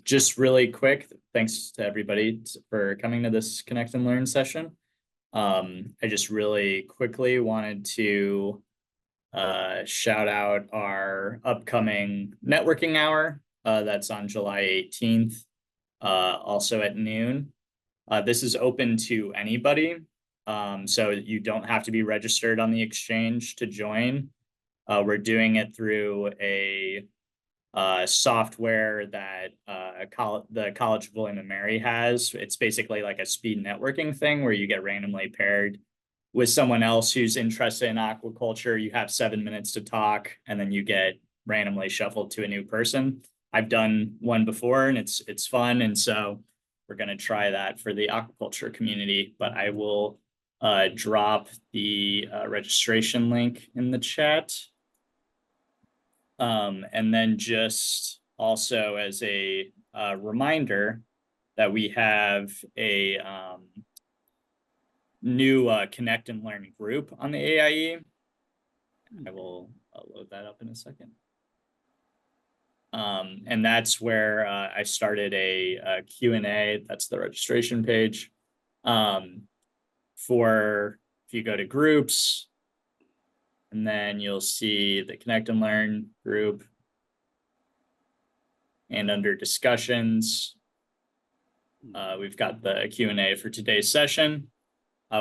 Just really quick, thanks to everybody for coming to this Connect and Learn session. I just really quickly wanted to shout out our upcoming networking hour. That's on July 18th, also at noon. This is open to anybody, so you don't have to be registered on the exchange to join. We're doing it through a software that the College of William and Mary has. It's basically like a speed networking thing where you get randomly paired with someone else who's interested in aquaculture. You have 7 minutes to talk, and then you get randomly shuffled to a new person. I've done one before, and it's fun, and so we're going to try that for the aquaculture community. But I will drop the registration link in the chat. And then just also as a reminder that we have a new Connect and Learn group on the AIE. I'll load that up in a second. And that's where I started a Q&A. That's the registration page. For if you go to groups, and then you'll see the Connect and Learn group. And under discussions, we've got the Q&A for today's session.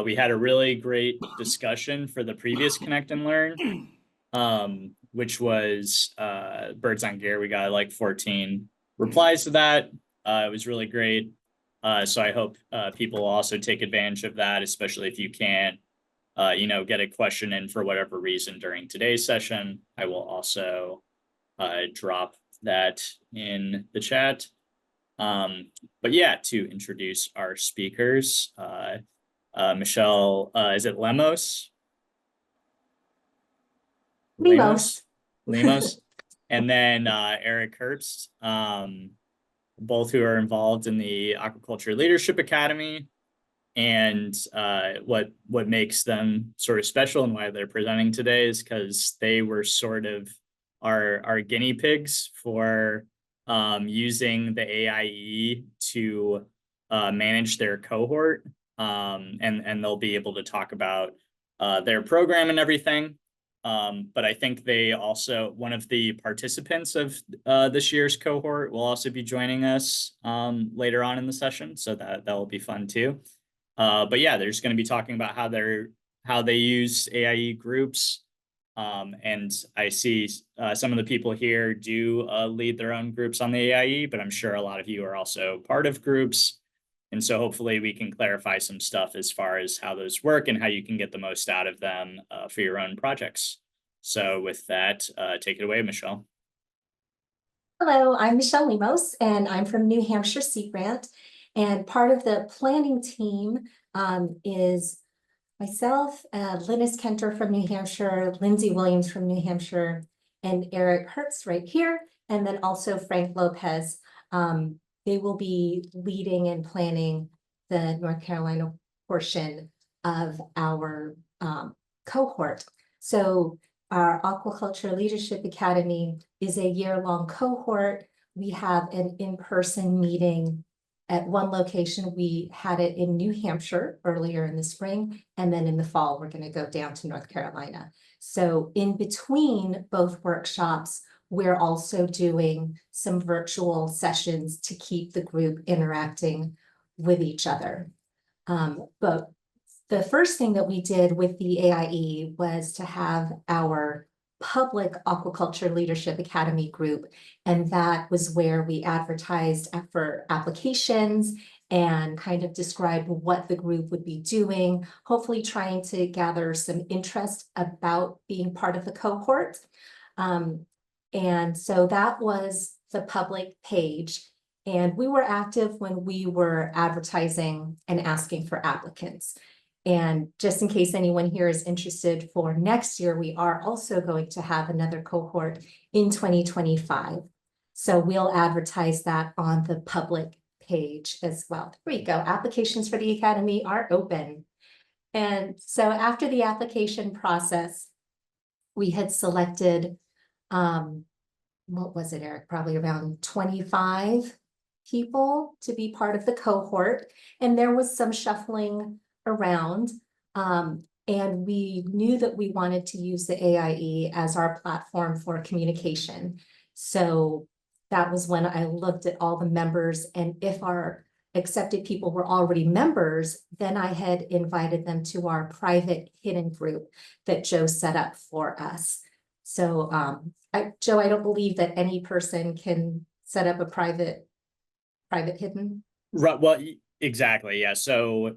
We had a really great discussion for the previous Connect and Learn, which was Birds on Gear. We got like 14 replies to that. It was really great. So I hope people also take advantage of that, especially if you can't get a question in for whatever reason during today's session. I will also drop that in the chat. But yeah, to introduce our speakers, Michelle, is it Lemos? Lemos. And then Eric Herbst, both who are involved in the Aquaculture Leadership Academy. And what makes them sort of special and why they're presenting today is because they were sort of our guinea pigs for using the AIE to manage their cohort. And they'll be able to talk about their program and everything. But I think they also, one of the participants of this year's cohort will also be joining us later on in the session. So that will be fun too. But yeah, they're just going to be talking about how they use AIE groups. And I see some of the people here do lead their own groups on the AIE, but I'm sure a lot of you are also part of groups. And so hopefully we can clarify some stuff as far as how those work and how you can get the most out of them for your own projects. So with that, take it away, Michelle. Hello, I'm Michelle Lemos, and I'm from New Hampshire Sea Grant. And part of the planning team is myself, Linus Kenter from New Hampshire, Lindsay Williams from New Hampshire, and Eric Herbst right here, and then also Frank Lopez. They will be leading and planning the North Carolina portion of our cohort. So our Aquaculture Leadership Academy is a year-long cohort. We have an in-person meeting at one location. We had it in New Hampshire earlier in the spring, and then in the fall, we're going to go down to North Carolina. So in between both workshops, we're also doing some virtual sessions to keep the group interacting with each other. But the first thing that we did with the AIE was to have our public Aquaculture Leadership Academy group, and that was where we advertised for applications and kind of described what the group would be doing, hopefully trying to gather some interest about being part of the cohort. And so that was the public page, and we were active when we were advertising and asking for applicants. And just in case anyone here is interested, for next year, we are also going to have another cohort in 2025. So we'll advertise that on the public page as well. There we go. Applications for the Academy are open. And so after the application process, we had selected what was it, Eric? Probably around 25 people to be part of the cohort. And there was some shuffling around. And we knew that we wanted to use the AIE as our platform for communication. So that was when I looked at all the members, and if our accepted people were already members, then I had invited them to our private hidden group that Joe set up for us. So Joe, I don't believe that any person can set up a private hidden. Right. Well, exactly. Yeah. So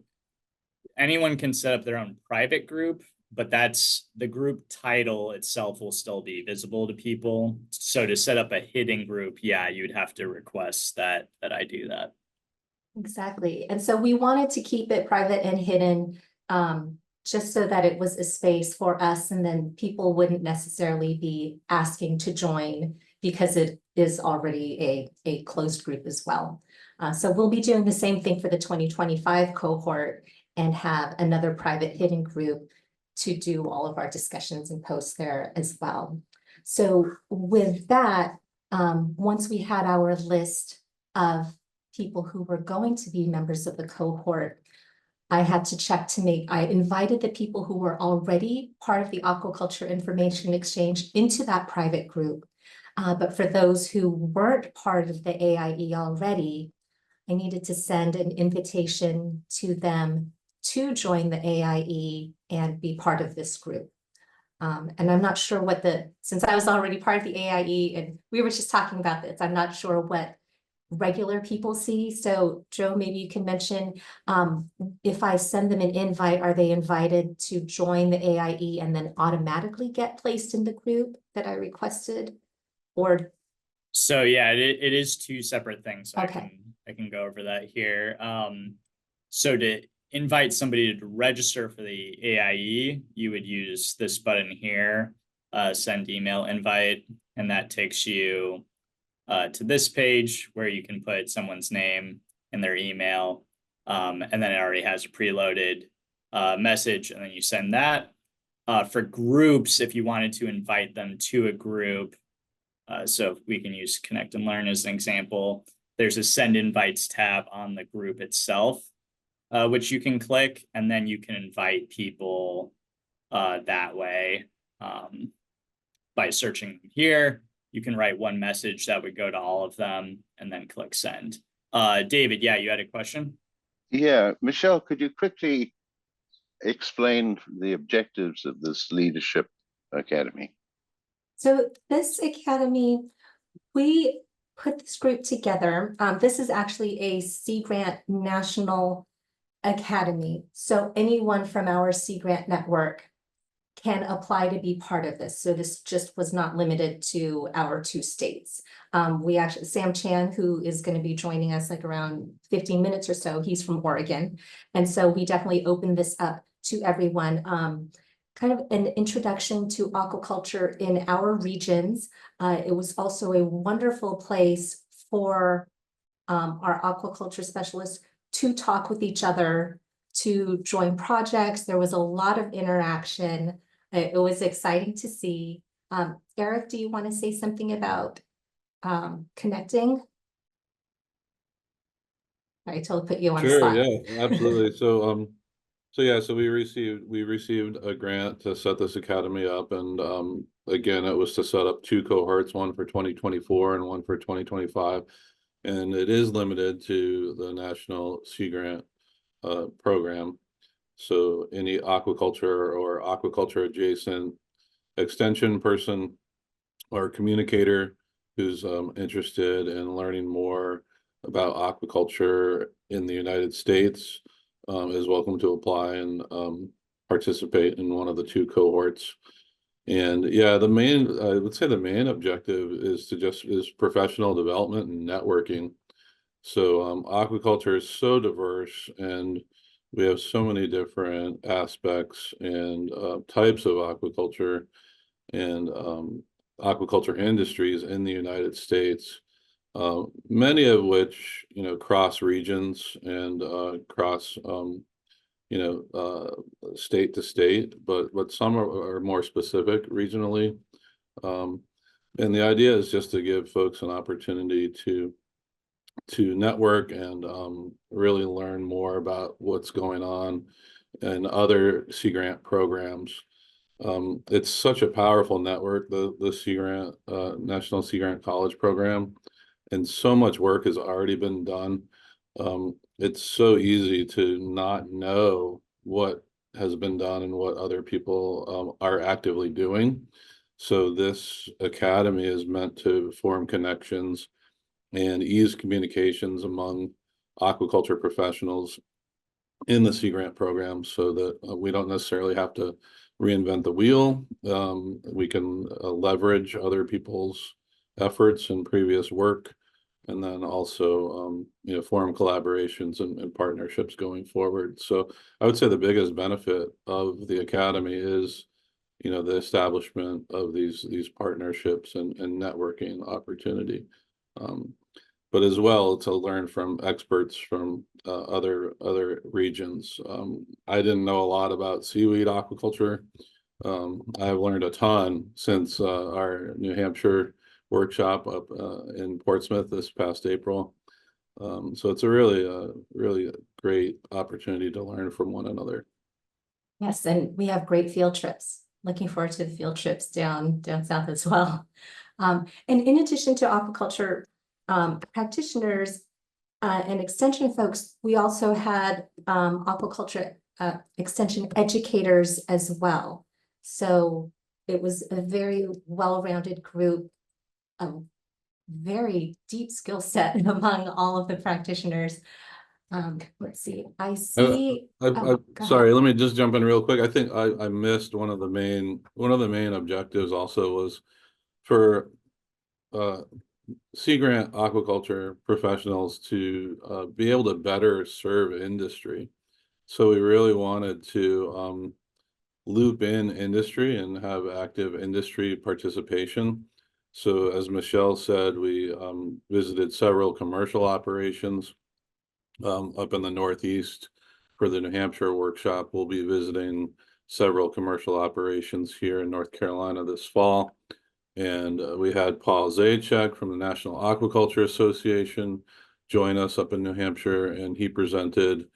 anyone can set up their own private group, but that's the group title itself will still be visible to people. So to set up a hidden group, yeah, you'd have to request that I do that. Exactly. And so we wanted to keep it private and hidden, just so that it was a space for us, and then people wouldn't necessarily be asking to join because it is already a closed group as well. So we'll be doing the same thing for the 2025 cohort and have another private hidden group to do all of our discussions and posts there as well. So with that, once we had our list of people who were going to be members of the cohort, I had to check to I invited the people who were already part of the Aquaculture Information Exchange into that private group. But for those who weren't part of the AIE already, I needed to send an invitation to them to join the AIE and be part of this group. And I'm not sure since I was already part of the AIE and we were just talking about this, I'm not sure what regular people see. So Joe, maybe you can mention, if I send them an invite, are they invited to join the AIE and then automatically get placed in the group that I requested? Or so yeah, it is two separate things. So okay. I can go over that here. So to invite somebody to register for the AIE, you would use this button here, send email invite, and that takes you to this page where you can put someone's name and their email, and then it already has a preloaded message, and then you send that. For groups, if you wanted to invite them to a group, so we can use Connect and Learn as an example, there's a Send Invites tab on the group itself, which you can click, and then you can invite people that way by searching here. You can write one message that would go to all of them and then click send. David, yeah, you had a question? Yeah, Michelle, could you quickly explain the objectives of this leadership academy? So this academy, we put this group together. This is actually a Sea Grant National Academy. So anyone from our Sea Grant network can apply to be part of this. So this just was not limited to our 2 states. We actually, Sam Chan, who is going to be joining us like around 15 minutes or so, he's from Oregon. And so we definitely opened this up to everyone. Kind of an introduction to aquaculture in our regions. It was also a wonderful place for our aquaculture specialists to talk with each other, to join projects. There was a lot of interaction. It was exciting to see. Eric, do you want to say something about connecting? I totally put you on Sure, spot. yeah, absolutely. So we received a grant to set this academy up, and again, it was to set up 2 cohorts, one for 2024 and one for 2025, and it is limited to the National Sea Grant program. So any aquaculture or aquaculture adjacent extension person or communicator who's interested in learning more about aquaculture in the United States is welcome to apply and participate in one of the 2 cohorts. And yeah, I would say the main objective is professional development and networking. So aquaculture is so diverse, and we have so many different aspects and types of aquaculture and aquaculture industries in the United States, many of which, cross regions and cross, state to state, but some are more specific regionally. And the idea is just to give folks an opportunity to network and really learn more about what's going on in other Sea Grant programs. It's such a powerful network, the Sea Grant, National Sea Grant College Program, and so much work has already been done. It's so easy to not know what has been done and what other people are actively doing. So this academy is meant to form connections and ease communications among aquaculture professionals in the Sea Grant program, so that we don't necessarily have to reinvent the wheel. We can leverage other people's efforts and previous work, and then also form collaborations and partnerships going forward. So I would say the biggest benefit of the academy is the establishment of these partnerships and networking opportunity. But as well to learn from experts from other regions. I didn't know a lot about seaweed aquaculture. I've learned a ton since our New Hampshire workshop up in Portsmouth this past April. So it's a really great opportunity to learn from one another. Yes, and we have great field trips. Looking forward to the field trips down south as well. And in addition to aquaculture practitioners and extension folks, we also had aquaculture extension educators as well. So it was a very well-rounded group, a very deep skill set among all of the practitioners. Let's see, I see. Sorry, let me just jump in real quick. I think I missed one of the main objectives also was for Sea Grant aquaculture professionals to be able to better serve industry. So we really wanted to loop in industry and have active industry participation. So as Michelle said, we visited several commercial operations up in the Northeast. For the New Hampshire workshop, we'll be visiting several commercial operations here in North Carolina this fall. And we had Paul Zajac from the National Aquaculture Association join us up in New Hampshire, and he presented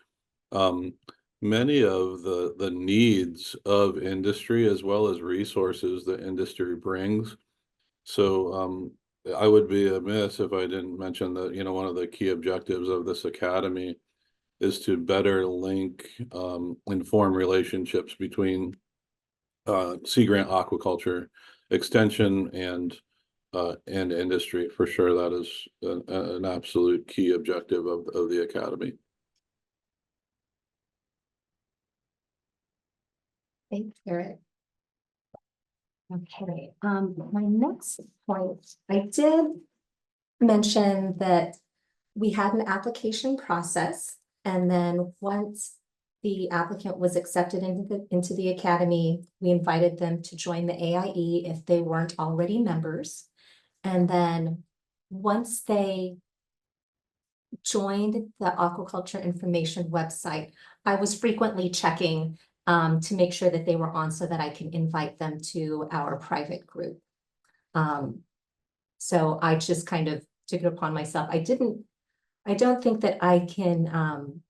many of the needs of industry as well as resources that industry brings. So I would be amiss if I didn't mention that, one of the key objectives of this academy is to better link and form relationships between Sea Grant aquaculture extension and industry. For sure, that is an absolute key objective of the academy. Thanks, Eric. Okay, my next point, I did mention that we had an application process, and then once the applicant was accepted into the academy, we invited them to join the AIE if they weren't already members. And then once they joined the aquaculture information website, I was frequently checking to make sure that they were on so that I can invite them to our private group. So I just kind of took it upon myself. I don't think that I can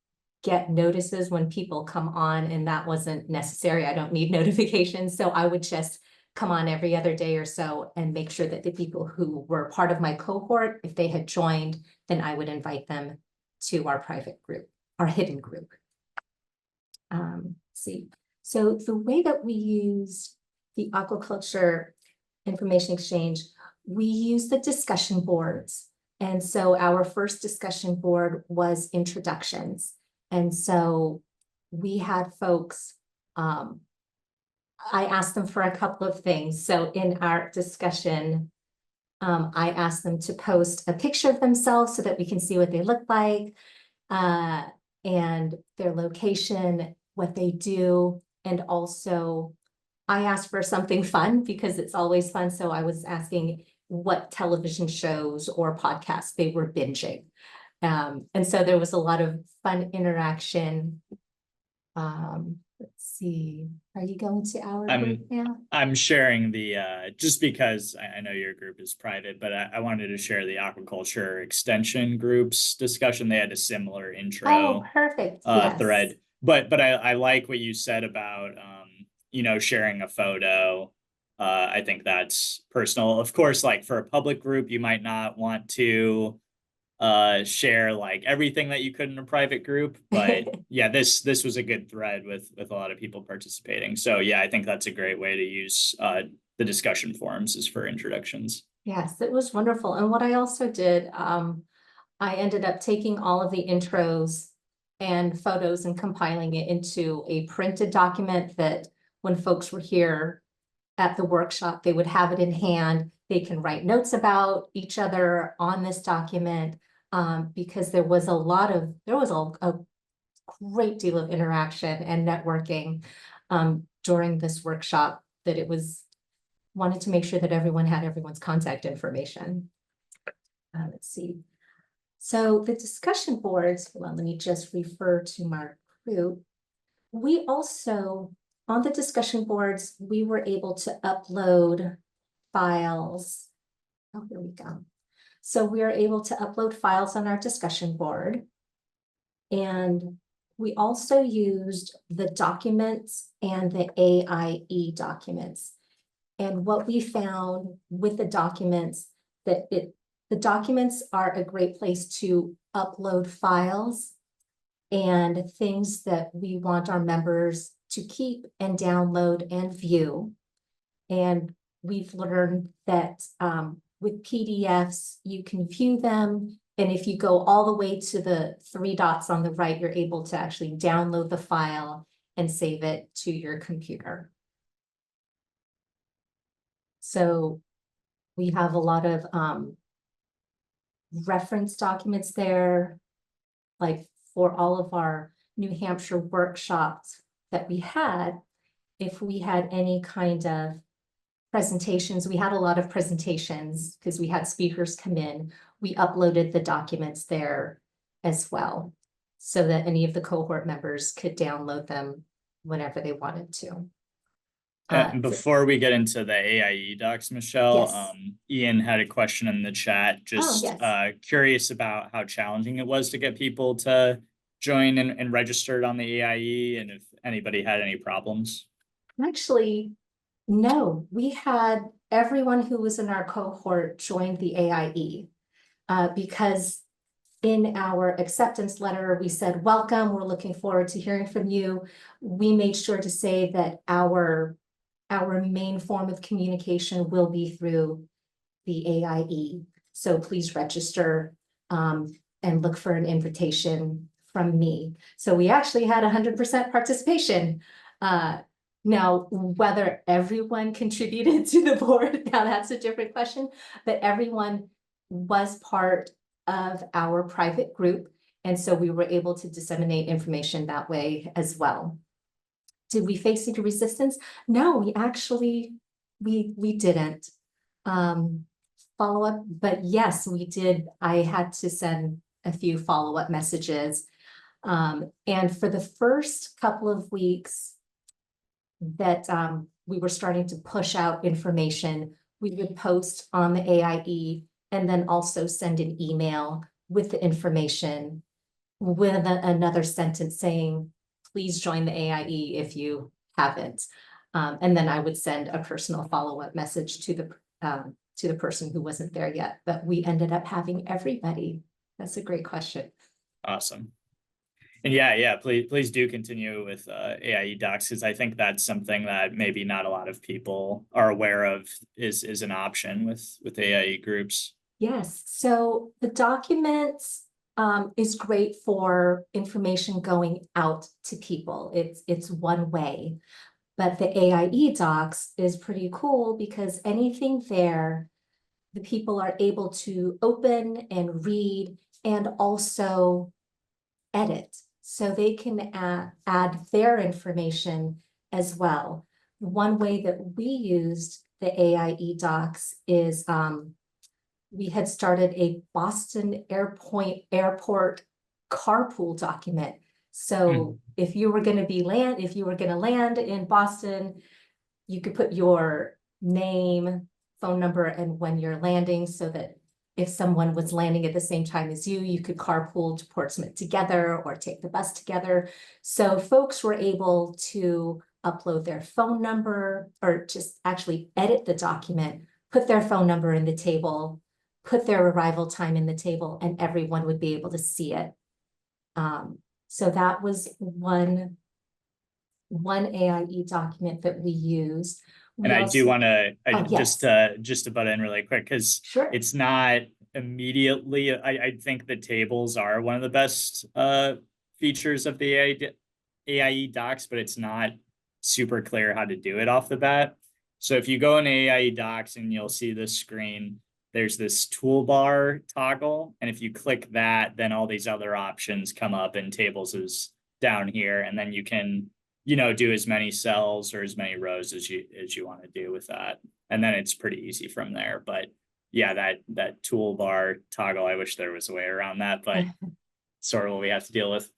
get notices when people come on, and that wasn't necessary. I don't need notifications. So I would just come on every other day or so and make sure that the people who were part of my cohort, if they had joined, then I would invite them to our private group, our hidden group. See, so the way that we use the aquaculture information exchange, we use the discussion boards. And so our first discussion board was introductions. And so we had folks, I asked them for a couple of things. So in our discussion, I asked them to post a picture of themselves so that we can see what they look like, and their location, what they do. And also I asked for something fun because it's always fun. So I was asking what television shows or podcasts they were binging. And so there was a lot of fun interaction Let's see, are you going to our I'm- group now? I'm sharing the, just because I know your group is private, but I wanted to share the aquaculture extension group's discussion. They had a similar Oh, intro perfect. Yes. thread. But I like what you said about, sharing a photo. I think that's personal. Of course, like for a public group, you might not want to share like everything that you could in a private group, but yeah, this was a good thread with a lot of people participating. So yeah, I think that's a great way to use the discussion forums is for introductions. Yes, it was wonderful. And what I also did, I ended up taking all of the intros and photos and compiling it into a printed document that when folks were here at the workshop, they would have it in hand. They can write notes about each other on this document, because there was a great deal of interaction and networking during this workshop, that it was wanted to make sure that everyone had everyone's contact information. Let's see. So the discussion boards, well, let me just refer to my group. We also, on the discussion boards, we were able to upload files. Oh, here we go. So we are able to upload files on our discussion board. And we also used the documents and the AIE documents. And what we found with the documents, that the documents are a great place to upload files and things that we want our members to keep and download and view. And we've learned that with PDFs, you can view them. And if you go all the way to the 3 dots on the right, you're able to actually download the file and save it to your computer. So we have a lot of reference documents there, like for all of our New Hampshire workshops that we had. If we had any kind of presentations, we had a lot of presentations because we had speakers come in. We uploaded the documents there as well, so that any of the cohort members could download them whenever they wanted to. And before we get into the AIE docs, Michelle, Yes. Ian had a question in the chat, just yes. Curious about how challenging it was to get people to join and registered on the AIE, and if anybody had any problems. Actually, no, we had everyone who was in our cohort join the AIE, because in our acceptance letter, we said, welcome, we're looking forward to hearing from you. We made sure to say that our main form of communication will be through the AIE. So please register and look for an invitation from me. So we actually had 100% participation. Now, whether everyone contributed to the board, now that's a different question, but everyone was part of our private group. And so we were able to disseminate information that way as well. Did we face any resistance? No, we actually, we didn't. Follow up, but yes, we did. I had to send a few follow-up messages. And for the first couple of weeks that we were starting to push out information, we would post on the AIE and then also send an email with the information with another sentence saying, please join the AIE if you haven't. And then I would send a personal follow-up message to the person who wasn't there yet, but we ended up having everybody. That's a great question. Awesome. And yeah, please do continue with AIE docs, because I think that's something that maybe not a lot of people are aware of is an option with AIE groups. Yes, so the documents is great for information going out to people. It's one way, but the AIE docs is pretty cool because anything there, the people are able to open and read and also edit. So they can add their information as well. One way that we used the AIE docs is we had started a Boston Airport carpool document. So if you were going to land in Boston, you could put your name, phone number, and when you're landing, so that if someone was landing at the same time as you, you could carpool to Portsmouth together or take the bus together. So folks were able to upload their phone number, or just actually edit the document, put their phone number in the table, put their arrival time in the table, and everyone would be able to see it. So that was one AIE document that we used. And I do want to yes. just to butt in really quick, because Sure. it's not immediately. I think the tables are one of the best features of the AIE docs, but it's not super clear how to do it off the bat. So if you go in AIE docs and you'll see this screen, there's this toolbar toggle, and if you click that, then all these other options come up, and tables is down here, and then you can, you know, do as many cells or as many rows as you want to do with that, and then it's pretty easy from there. But yeah, that toolbar toggle, I wish there was a way around that, but sort of what we have to deal with.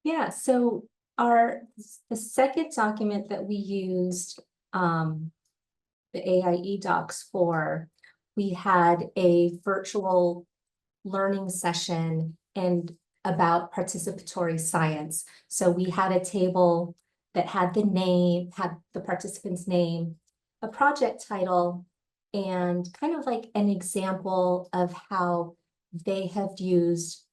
Yeah, so the second document that we used the AIE docs for, we had a virtual learning session and about participatory science. So we had a table that had the participant's name, a project title, and kind of like an example of how they have used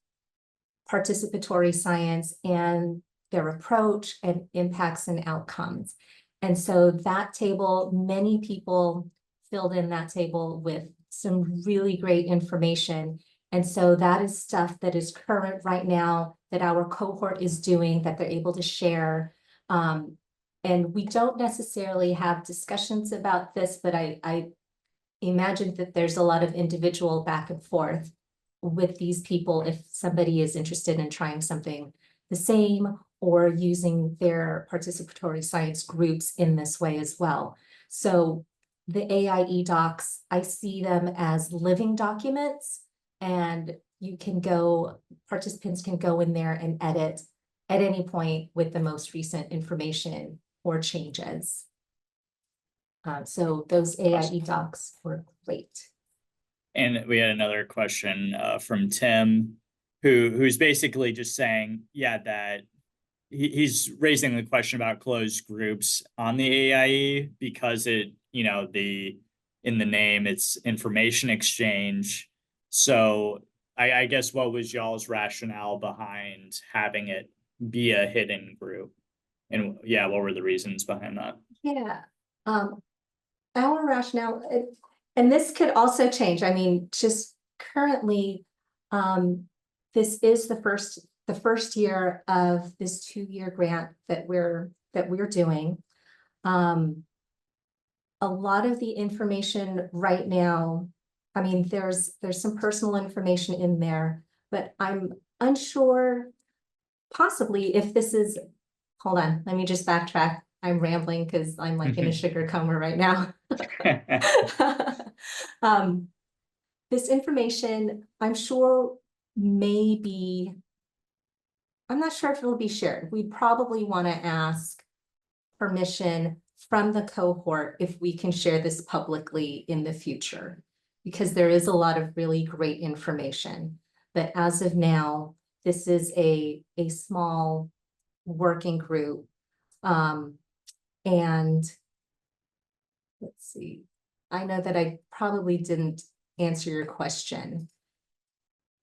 participatory science and their approach and impacts and outcomes. And so that table, many people filled in that table with some really great information. And so that is stuff that is current right now that our cohort is doing, that they're able to share. And we don't necessarily have discussions about this, but I imagine that there's a lot of individual back and forth with these people if somebody is interested in trying something the same or using their participatory science groups in this way as well. So the AIE docs, I see them as living documents, and participants can go in there and edit at any point with the most recent information or changes. So those AIE docs were great. And we had another question from Tim, who's basically just saying, yeah, that he's raising the question about closed groups on the AIE because it, you know, in the name, it's information exchange. So I guess what was y'all's rationale behind having it be a hidden group? And yeah, what were the reasons behind that? Yeah, our rationale, and this could also change. I mean, just currently, this is the first year of this 2-year grant that we're doing. A lot of the information right now, I mean, there's some personal information in there, but I'm unsure possibly if this is, hold on, let me just backtrack. I'm rambling because I'm like in a sugar coma right now. This information, I'm sure maybe, I'm not sure if it'll be shared. We probably want to ask permission from the cohort if we can share this publicly in the future, because there is a lot of really great information. But as of now, this is a small working group. And let's see, I know that I probably didn't answer your question.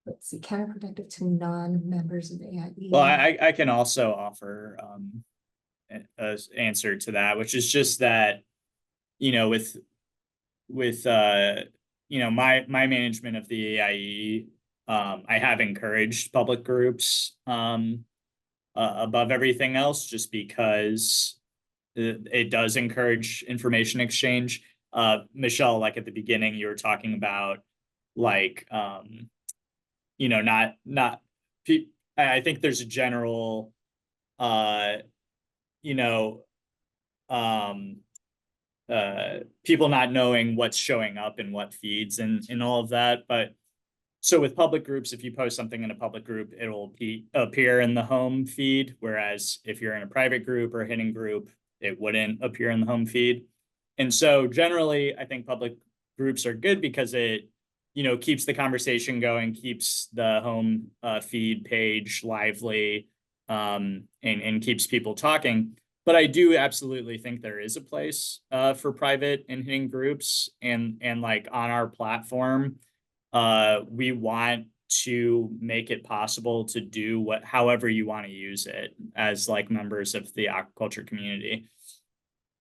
Let's see, counterproductive to non-members of AIE. Well, I can also offer an answer to that, which is just that, you know, with you know, my management of the AIE, I have encouraged public groups above everything else, just because it does encourage information exchange. Michelle, like at the beginning, you were talking about like, you know, I think there's a general, you know, people not knowing what's showing up in what feeds and all of that. But So with public groups, if you post something in a public group, it will appear in the home feed. Whereas if you're in a private group or a hidden group, it wouldn't appear in the home feed. And so generally, I think public groups are good because it, keeps the conversation going, keeps the home feed page lively, and keeps people talking. But I do absolutely think there is a place for private and hidden groups, and like on our platform, we want to make it possible to do however you want to use it as like members of the aquaculture community.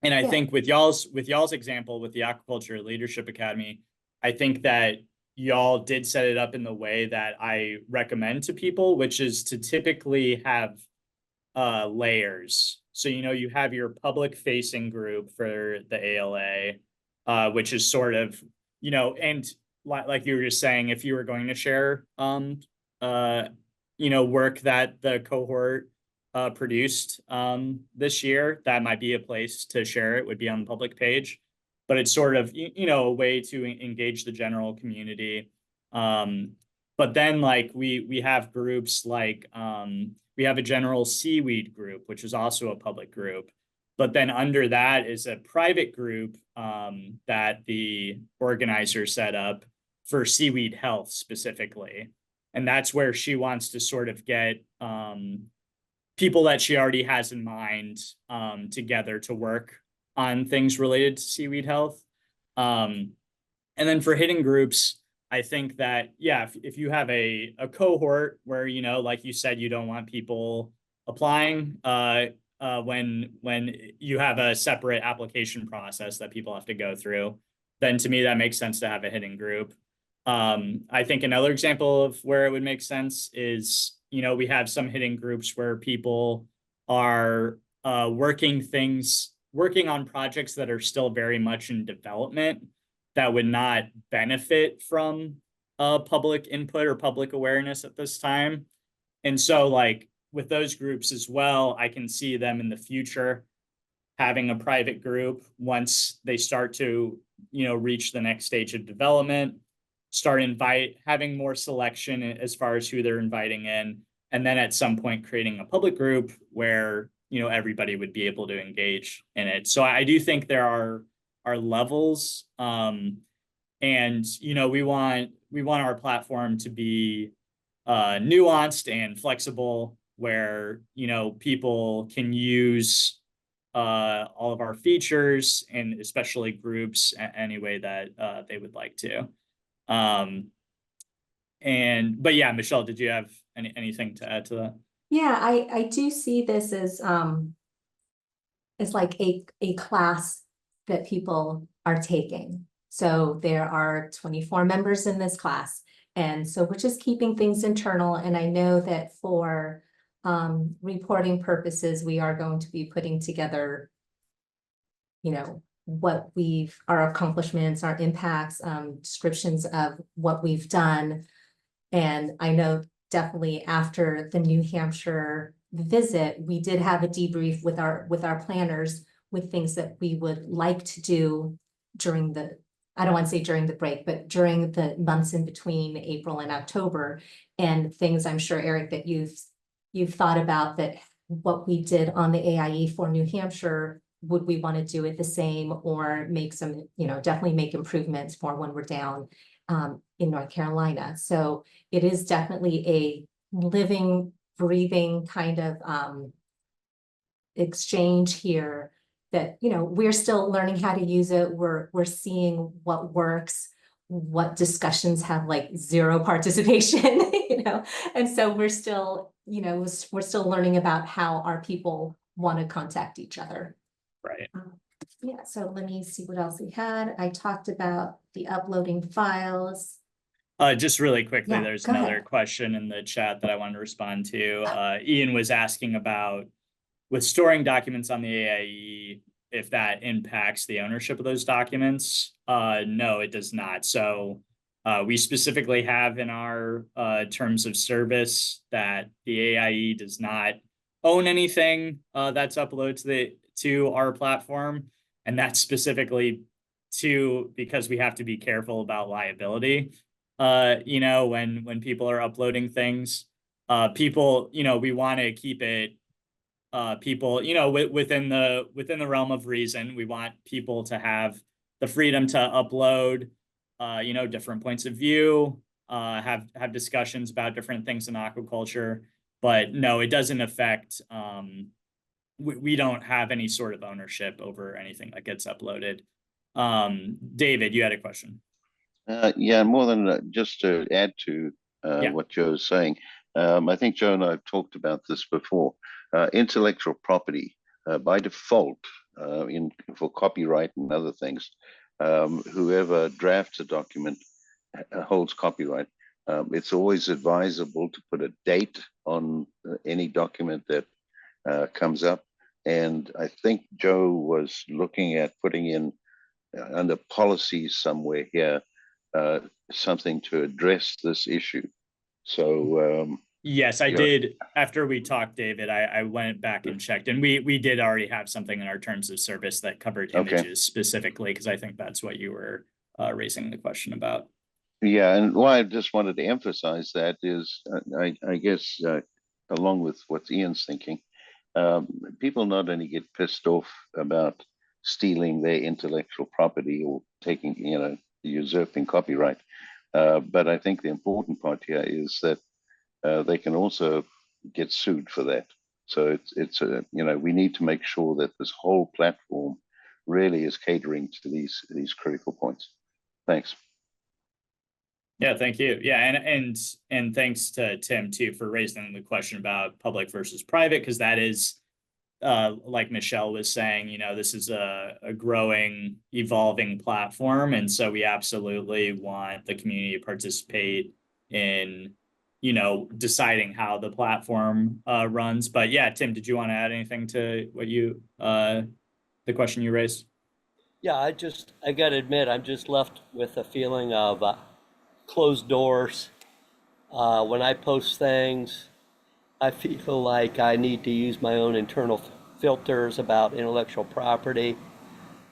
And I think with y'all's example with the Aquaculture Leadership Academy, I think that y'all did set it up in the way that I recommend to people, which is to typically have layers. So, you have your public facing group for the ALA, which is sort of, and like you were just saying, if you were going to share, work that the cohort produced this year, that might be a place to share it, would be on the public page. But it's sort of, a way to engage the general community. But then like we have groups like, we have a general seaweed group, which is also a public group. But then under that is a private group that the organizer set up for seaweed health specifically. And that's where she wants to sort of get people that she already has in mind together to work on things related to seaweed health. And then for hidden groups, I think that, if you have a cohort where, like you said, you don't want people applying when you have a separate application process that people have to go through, then to me, that makes sense to have a hidden group. I think another example of where it would make sense is, we have some hidden groups where people are working on projects that are still very much in development that would not benefit from public input or public awareness at this time. And so like with those groups as well, I can see them in the future having a private group once they start to, reach the next stage of development, having more selection as far as who they're inviting in. And then at some point creating a public group where, everybody would be able to engage in it. So I do think there are levels. And, we want our platform to be nuanced and flexible where, people can use all of our features and especially groups any way that they would like to. But yeah, Michelle, did you have anything to add to that? Yeah, I do see this as like a class that people are taking. So there are 24 members in this class. And so we're just keeping things internal. And I know that for reporting purposes, we are going to be putting together, what our accomplishments, our impacts, descriptions of what we've done. And I know definitely after the New Hampshire visit, we did have a debrief with our planners with things that we would like to do during I don't want to say during the break, but during the months in between April and October, and things I'm sure, Eric, that you've thought about, that what we did on the AIE for New Hampshire, would we want to do it the same or make some, definitely make improvements for when we're down in North Carolina. So it is definitely a living, breathing kind of exchange here that, we're still learning how to use it. We're seeing what works, what discussions have like zero participation, and so we're still, we're still learning about how our people want to contact each other. Right. Yeah, so let me see what else we had. I talked about the uploading files. Just really quickly, Yeah, there's go another ahead. question in the chat that I wanted to respond to. Ian was asking about, with storing documents on the AIE, if that impacts the ownership of those documents. No, it does not. So we specifically have in our terms of service that the AIE does not own anything that's uploaded to our platform. And that's specifically because we have to be careful about liability. you know, when people are uploading things. People, you know, we want to keep it people, you know, within the realm of reason. We want people to have the freedom to upload, you know, different points of view, have discussions about different things in aquaculture. But no, it doesn't affect. We don't have any sort of ownership over anything that gets uploaded. David, you had a question. Yeah, more than just to add to Yeah. what Joe is saying. I think Joe and I have talked about this before. Intellectual property, by default, for copyright and other things, whoever drafts a document holds copyright. It's always advisable to put a date on any document that comes up. And I think Joe was looking at putting in under policies somewhere here something to address this issue. So yes, I did. After we talked, David, I went back and checked, and we did already have something in our terms of service that covered images specifically, because I think that's what you were raising the question about. Yeah, and why I just wanted to emphasize that is, I guess, along with what Ian's thinking, people not only get pissed off about stealing their intellectual property or taking, usurping copyright, but I think the important part here is that they can also get sued for that. So it's we need to make sure that this whole platform really is catering to these critical points. Thanks. Yeah, thank you. Yeah, and thanks to Tim too for raising the question about public versus private, because that is, like Michelle was saying, you know, this is a growing, evolving platform, and so we absolutely want the community to participate in, you know, deciding how the platform runs. But yeah, Tim, did you want to add anything to what you the question you raised? Yeah, I got to admit, I'm just left with a feeling of closed doors. When I post things, I feel like I need to use my own internal filters about intellectual property.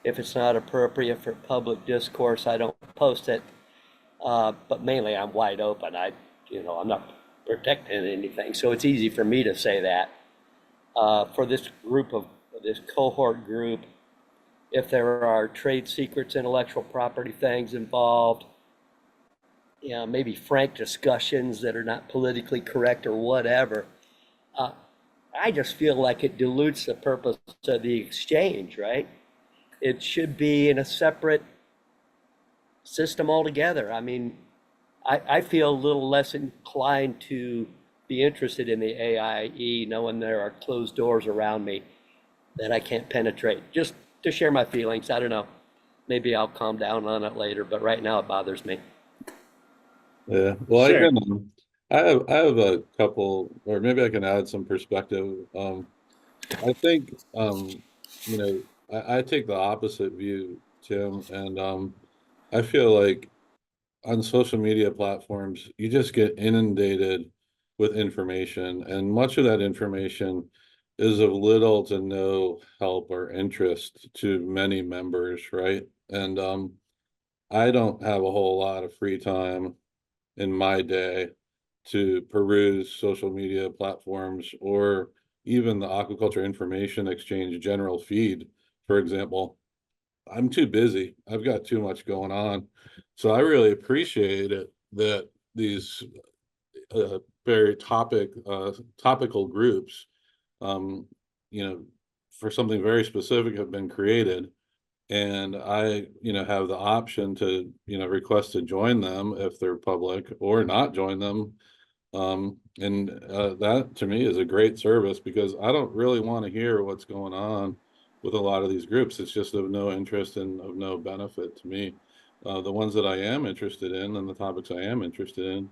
If it's not appropriate for public discourse, I don't post it. But mainly, I'm wide open. I'm not protecting anything, so it's easy for me to say that. For this cohort group, if there are trade secrets, intellectual property things involved, maybe frank discussions that are not politically correct or whatever, I just feel like it dilutes the purpose of the exchange, right? It should be in a separate system altogether. I mean, I feel a little less inclined to be interested in the AIE, knowing there are closed doors around me that I can't penetrate. Just to share my feelings. I don't know. Maybe I'll calm down on it later, but right now it bothers me. Yeah, well, Sure. I have a couple, or maybe I can add some perspective. I think, I take the opposite view, Tim, and I feel like on social media platforms, you just get inundated with information, and much of that information is of little to no help or interest to many members, right? And I don't have a whole lot of free time in my day to peruse social media platforms or even the Aquaculture Information Exchange general feed, for example. I'm too busy. I've got too much going on. So I really appreciate it that these very topical groups, um, for something very specific have been created. And I, have the option to, request to join them if they're public or not join them. And that to me is a great service, because I don't really want to hear what's going on with a lot of these groups. It's just of no interest and of no benefit to me. The ones that I am interested in and the topics I am interested in,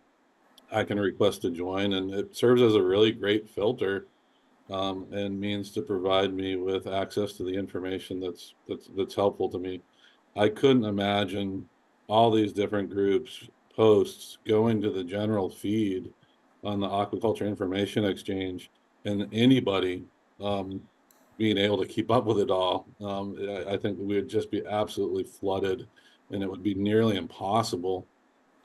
I can request to join, and it serves as a really great filter, and means to provide me with access to the information that's helpful to me. I couldn't imagine all these different groups posts going to the general feed on the Aquaculture Information Exchange and anybody being able to keep up with it all. I think we would just be absolutely flooded, and it would be nearly impossible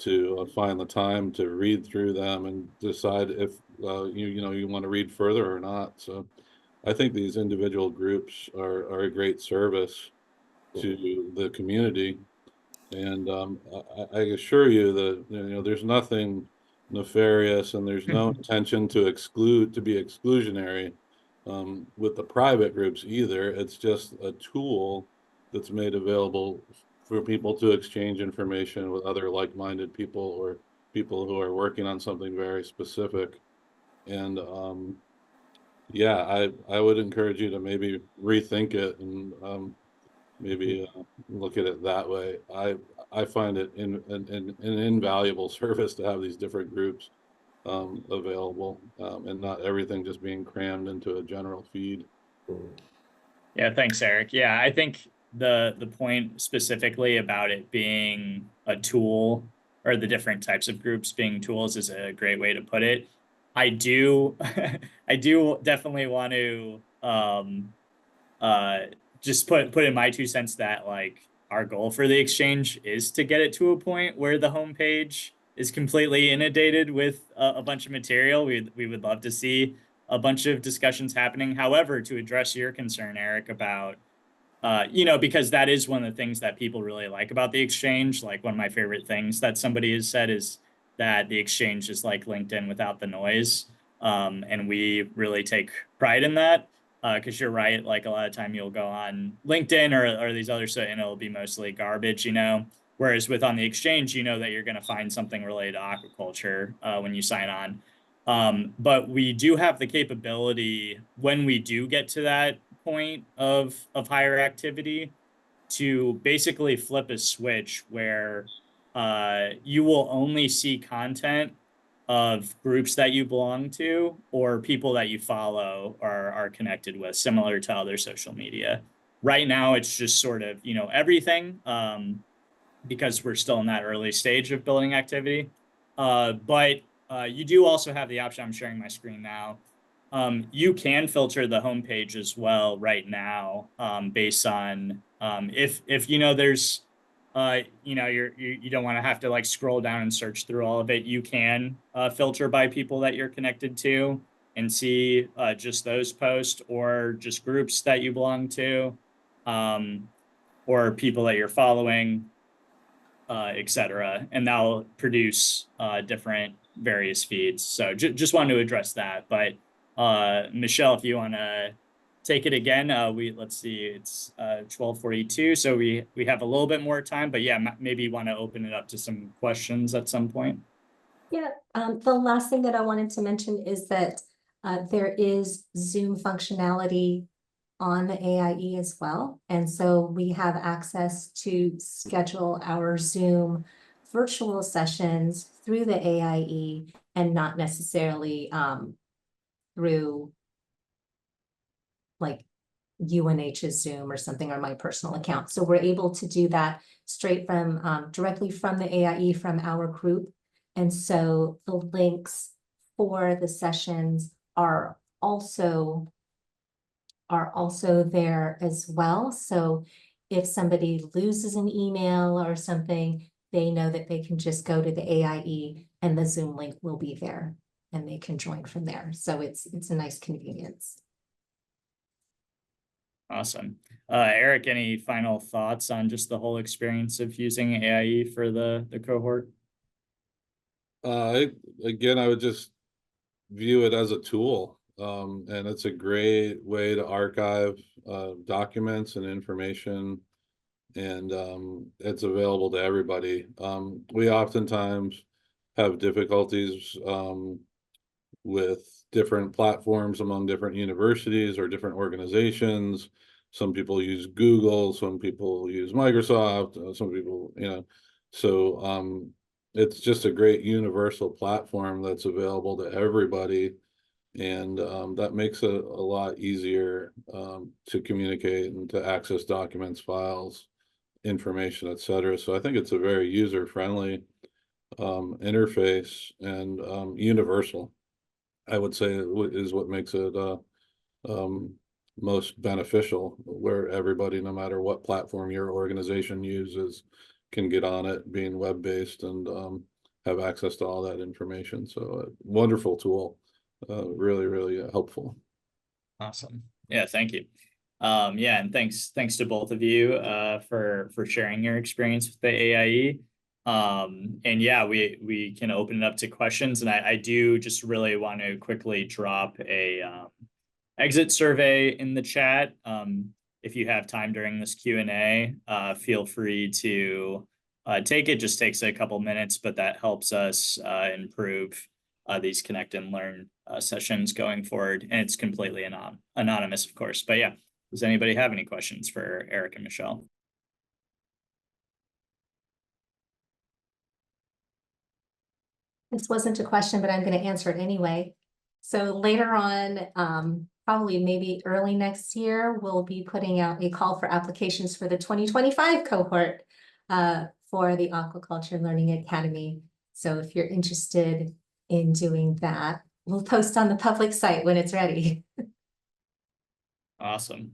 to find the time to read through them and decide if you want to read further or not. So I think these individual groups are a great service to the community. And I assure you that there's nothing nefarious, and there's no intention to be exclusionary with the private groups either. It's just a tool that's made available for people to exchange information with other like-minded people or people who are working on something very specific. And yeah, I would encourage you to maybe rethink it and maybe look at it that way. I find it an invaluable service to have these different groups available, and not everything just being crammed into a general feed. Yeah, thanks, Eric. Yeah, I think the point specifically about it being a tool, or the different types of groups being tools, is a great way to put it. I do I do definitely want to uh just put in my 2 cents that, like, our goal for the exchange is to get it to a point where the homepage is completely inundated with a bunch of material. We would love to see a bunch of discussions happening. However, to address your concern, Eric, about because that is one of the things that people really like about the exchange. Like, one of my favorite things that somebody has said is that the exchange is like LinkedIn without the noise. And we really take pride in that, because you're right. Like, a lot of time you'll go on LinkedIn or these other sites, and it'll be mostly garbage, Whereas on the exchange, that you're going to find something related to aquaculture when you sign on. But we do have the capability, when we do get to that point of higher activity, to basically flip a switch where you will only see content of groups that you belong to or people that you follow or are connected with, similar to other social media. Right now, it's just sort of, everything, because we're still in that early stage of building activity. But you do also have the option. I'm sharing my screen now. You can filter the homepage as well right now, based on if there's you don't want to have to, like, scroll down and search through all of it. You can filter by people that you're connected to and see just those posts, or just groups that you belong to, or people that you're following, etc. And that'll produce different various feeds. So just wanted to address that. But Michelle, if you want to take it again, let's see, it's 12:42, so we have a little bit more time. But yeah, maybe you want to open it up to some questions at some point. Yeah, the last thing that I wanted to mention is that there is Zoom functionality on the AIE as well. And so we have access to schedule our Zoom virtual sessions through the AIE, and not necessarily through like UNH's Zoom or something, or my personal account. So we're able to do that straight from directly from the AIE, from our group. And so the links for the sessions are also there as well. So if somebody loses an email or something, they know that they can just go to the AIE and the Zoom link will be there and they can join from there. So it's a nice convenience. Awesome. Eric, any final thoughts on just the whole experience of using AIE for the cohort? Again, I would just view it as a tool. And it's a great way to archive documents and information, and it's available to everybody. We oftentimes have difficulties with different platforms among different universities or different organizations. Some people use Google, some people use Microsoft, some people, so it's just a great universal platform that's available to everybody. And that makes it a lot easier to communicate and to access documents, files, information, etc. So I think it's a very user-friendly interface, and universal, I would say, is what makes it most beneficial, where everybody, no matter what platform your organization uses, can get on it, being web-based. And have access to all that information. So wonderful tool, really, really helpful. Awesome. Yeah, thank you. Yeah, and thanks to both of you for sharing your experience with the AIE. And yeah, we can open it up to questions. And I do just really want to quickly drop a exit survey in the chat. If you have time during this Q&A, feel free to take it. Just takes a couple minutes, but that helps us improve these connect and learn sessions going forward. And it's completely anonymous, of course. But yeah, does anybody have any questions for Eric and Michelle? This wasn't a question, but I'm going to answer it anyway. So later on, probably maybe early next year, we'll be putting out a call for applications for the 2025 cohort for the Aquaculture Learning Academy. So if you're interested in doing that, we'll post on the public site when it's ready. Awesome.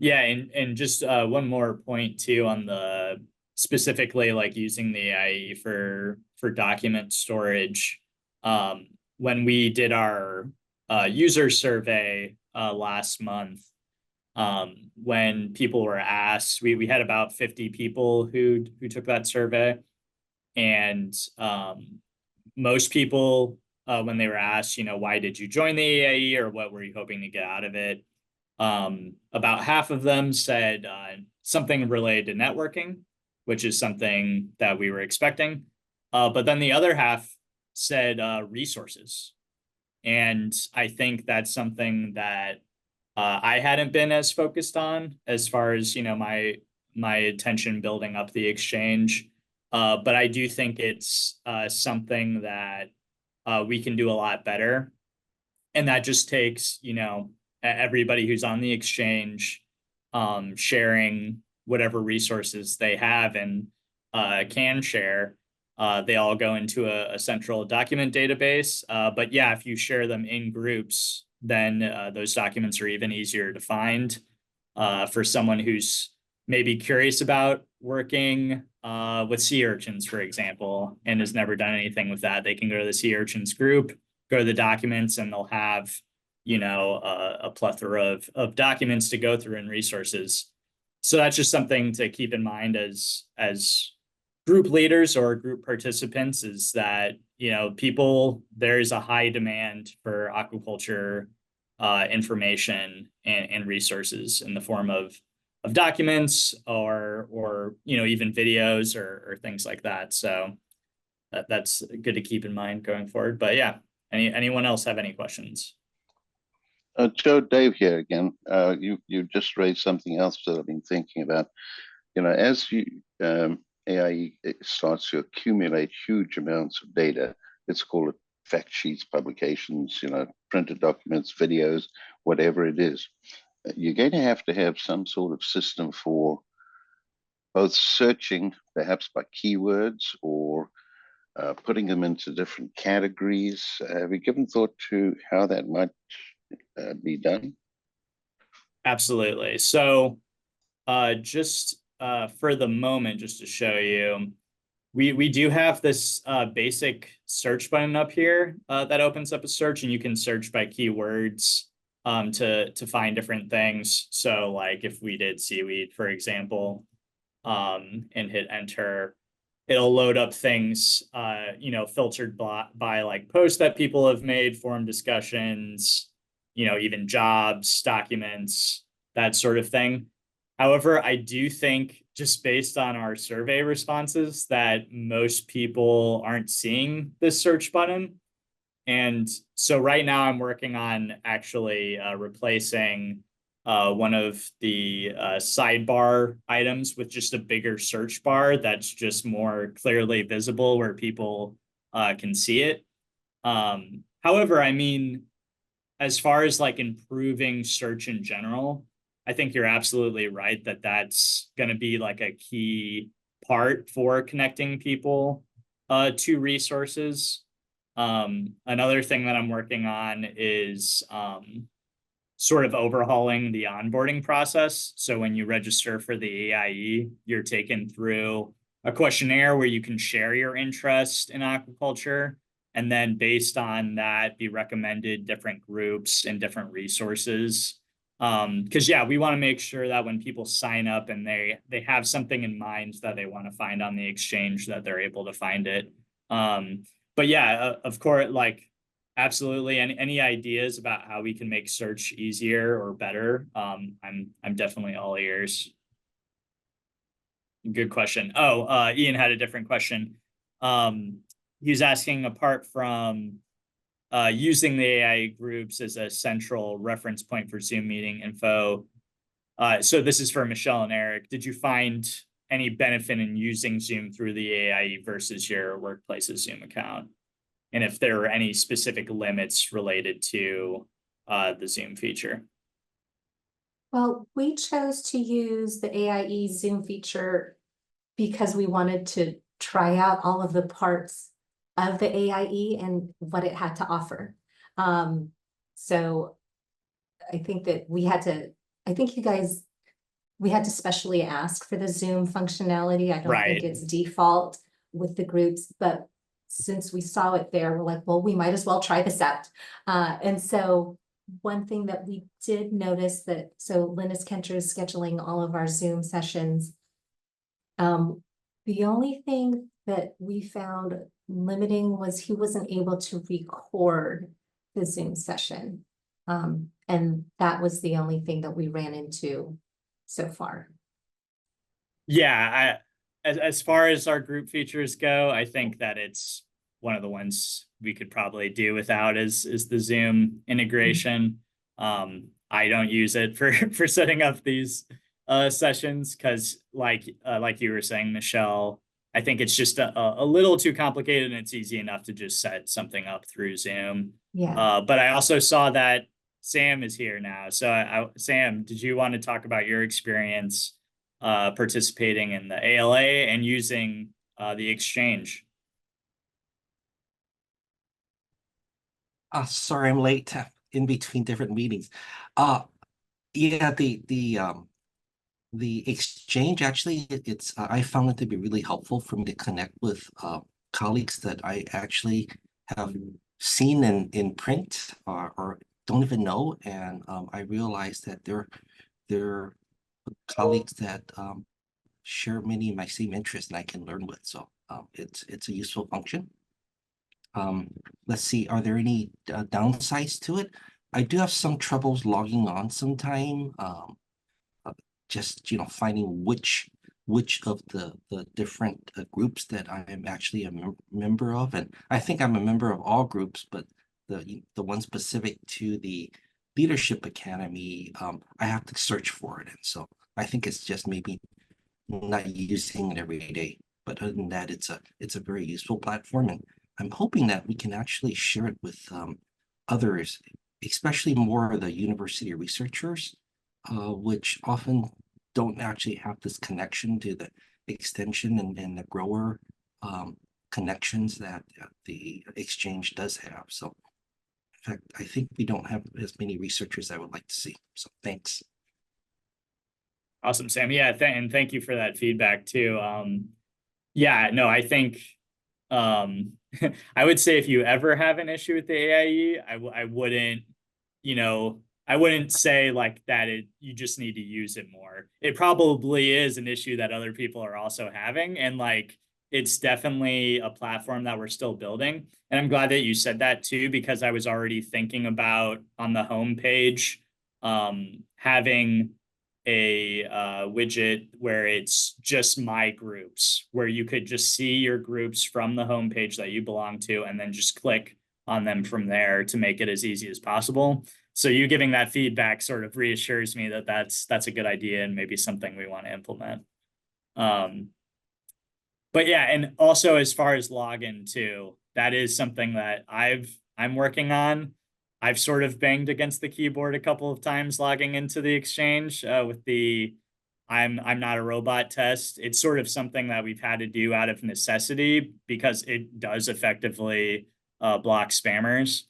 Yeah, and just one more point too on the specifically like using the AIE for document storage. When we did our user survey last month, when people were asked, we had about 50 people who took that survey, and most people when they were asked, why did you join the AIE or what were you hoping to get out of it? About half of them said something related to networking, which is something that we were expecting. But then the other half said resources. And I think that's something that I hadn't been as focused on as far as, my attention building up the exchange. But I do think it's something that we can do a lot better. And that just takes, everybody who's on the exchange sharing whatever resources they have and can share. They all go into a central document database. But yeah, if you share them in groups, then those documents are even easier to find. For someone who's maybe curious about working with sea urchins, for example, and has never done anything with that, they can go to the sea urchins group, go to the documents, and they'll have a plethora of documents to go through and resources. So that's just something to keep in mind as group leaders or group participants, is that, there's a high demand for aquaculture information and resources in the form of documents or even videos or things like that. So that's good to keep in mind going forward. But yeah, anyone else have any questions? Joe, Dave here again. You just raised something else that I've been thinking about. As AIE starts to accumulate huge amounts of data, let's call it fact sheets, publications, printed documents, videos, whatever it is, you're going to have some sort of system for both searching, perhaps by keywords, or putting them into different categories. Have you given thought to how that might be done? Absolutely. So just for the moment, just to show you, we do have this basic search button up here that opens up a search, and you can search by keywords to find different things. So like if we did seaweed, for example, and hit enter, it'll load up things, filtered by like posts that people have made, forum discussions, even jobs, documents, that sort of thing. However, I do think, just based on our survey responses, that most people aren't seeing this search button. And so right now I'm working on actually replacing one of the sidebar items with just a bigger search bar that's just more clearly visible where people can see it. However, as far as like improving search in general, I think you're absolutely right that that's going to be like a key part for connecting people to resources. Another thing that I'm working on is sort of overhauling the onboarding process. So when you register for the AIE, you're taken through a questionnaire where you can share your interest in aquaculture, and then based on that, be recommended different groups and different resources. Because yeah, we want to make sure that when people sign up and they have something in mind that they want to find on the exchange, that they're able to find it. But yeah, of course, like absolutely. Any ideas about how we can make search easier or better? I'm definitely all ears. Good question. Oh, Ian had a different question. He was asking, apart from using the AI groups as a central reference point for Zoom meeting info. So this is for Michelle and Eric. Did you find any benefit in using Zoom through the AI versus your workplace's Zoom account? And if there are any specific limits related to the Zoom feature? Well, we chose to use the AIE Zoom feature because we wanted to try out all of the parts of the AIE and what it had to offer. So I think that we had to specially ask for the Zoom functionality. I don't think it's default with the groups, but since we saw it there, we're like, well, we might as well try this out. And so one thing that we did notice that, so Lemos Kentor is scheduling all of our Zoom sessions. The only thing that we found limiting was he wasn't able to record the Zoom session. And that was the only thing that we ran into so far. Yeah, as far as our group features go, I think that it's one of the ones we could probably do without is the Zoom integration. I don't use it for setting up these sessions because like you were saying, Michelle, I think it's just a little too complicated, and it's easy enough to just set something up through Zoom. Yeah. But I also saw that Sam is here now. So Sam, did you want to talk about your experience participating in the ALA and using the exchange? Sorry, I'm late in between different meetings. Yeah, the exchange actually, it's I found it to be really helpful for me to connect with colleagues that I actually have seen in print or don't even know, and I realized that they're colleagues that share many of my same interests and I can learn with. So it's a useful function. Let's see, are there any downsides to it? I do have some troubles logging on sometime. Just finding which of the different groups that I am actually a member of, and I think I'm a member of all groups, but the one specific to the Leadership Academy, I have to search for it, and so I think it's just maybe not using it every day. But other than that, it's a very useful platform, and I'm hoping that we can actually share it with others, especially more of the university researchers, which often don't actually have this connection to the extension and the grower connections that the exchange does have. So in fact, I think we don't have as many researchers I would like to see. So thanks. Awesome, Sam. Yeah, and thank you for that feedback too. Yeah, no, I think I would say if you ever have an issue with the AIE, I wouldn't, I wouldn't say like that you just need to use it more. It probably is an issue that other people are also having, and like it's definitely a platform that we're still building. And I'm glad that you said that too, because I was already thinking about on the homepage having a widget where it's just my groups, where you could just see your groups from the homepage that you belong to and then just click on them from there to make it as easy as possible. So you giving that feedback sort of reassures me that that's a good idea and maybe something we want to implement. But yeah, and also as far as login too, that is something that I'm working on. I've sort of banged against the keyboard a couple of times logging into the exchange with the I'm not a robot test. It's sort of something that we've had to do out of necessity because it does effectively block spammers.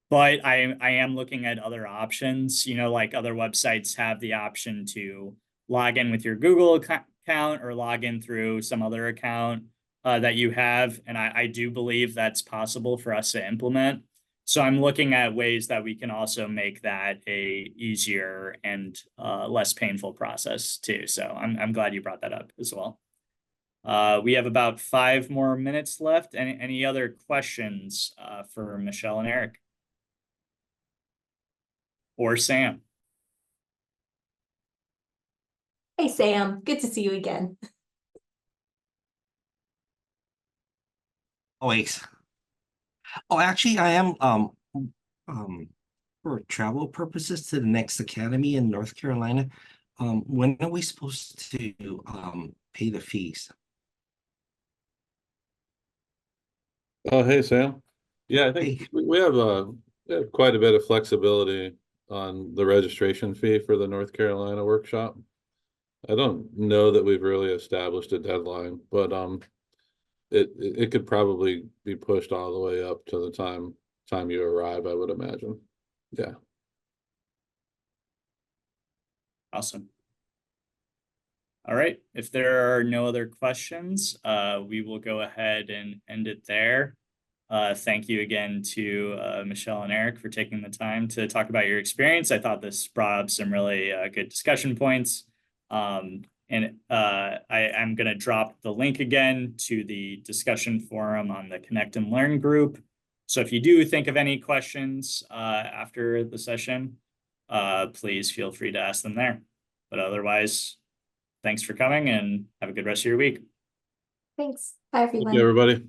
But I am looking at other options, like other websites have the option to log in with your Google account or log in through some other account that you have. And I do believe that's possible for us to implement. So I'm looking at ways that we can also make that a easier and less painful process too. So I'm glad you brought that up as well. We have about 5 more minutes left. Any other questions for Michelle and Eric? Or Sam? Hey, Sam, good to see you again. Always. Oh, actually, I am for travel purposes to the next academy in North Carolina. When are we supposed to pay the fees? Oh, hey, Sam. Yeah, I think Hey. we have quite a bit of flexibility on the registration fee for the North Carolina workshop. I don't know that we've really established a deadline, but it could probably be pushed all the way up to the time you arrive, I would imagine. Yeah. Awesome. All right. If there are no other questions, we will go ahead and end it there. Thank you again to Michelle and Eric for taking the time to talk about your experience. I thought this brought up some really good discussion points. I'm going to drop the link again to the discussion forum on the Connect and Learn group. So if you do think of any questions after the session, please feel free to ask them there. But otherwise, thanks for coming and have a good rest of your week. Thanks. Bye, everyone. Thank you, everybody.